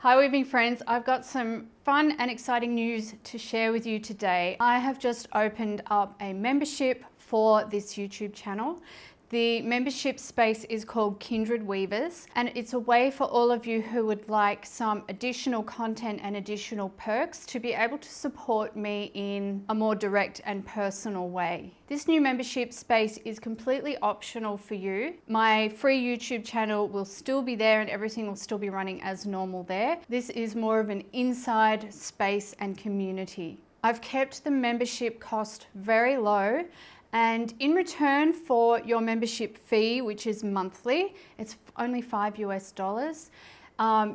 Hi weaving friends, I've got some fun and exciting news to share with you today. I have just opened up a membership for this YouTube channel. The membership space is called Kindred Weavers, and it's a way for all of you who would like some additional content and additional perks to be able to support me in a more direct and personal way. This new membership space is completely optional for you. My free YouTube channel will still be there and everything will still be running as normal there. This is more of an inside space and community. I've kept the membership cost very low, and in return for your membership fee, which is monthly, it's only $5 US,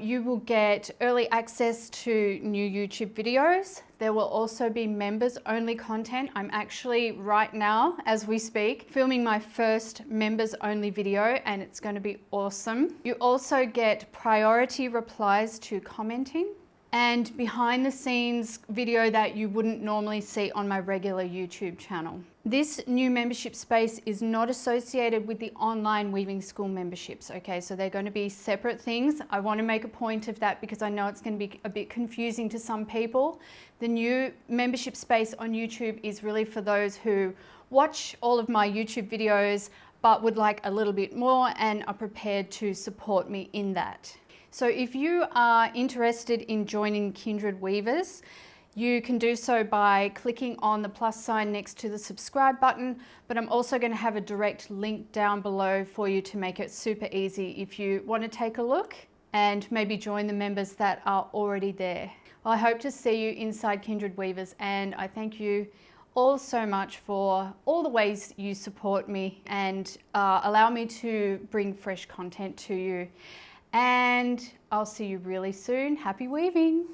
you will get early access to new YouTube videos. There will also be members only content. I'm actually right now, as we speak, filming my first members only video, and it's going to be awesome. You also get priority replies to commenting and behind the scenes video that you wouldn't normally see on my regular YouTube channel. This new membership space is not associated with the online weaving school memberships, okay? So they're going to be separate things. I want to make a point of that because I know it's going to be a bit confusing to some people. The new membership space on YouTube is really for those who watch all of my YouTube videos but would like a little bit more and are prepared to support me in that. So if you are interested in joining Kindred Weavers, you can do so by clicking on the plus sign next to the subscribe button, but I'm also going to have a direct link down below for you to make it super easy if you want to take a look and maybe join the members that are already there. Well, I hope to see you inside Kindred Weavers, and I thank you all so much for all the ways you support me and allow me to bring fresh content to you. And I'll see you really soon. Happy weaving!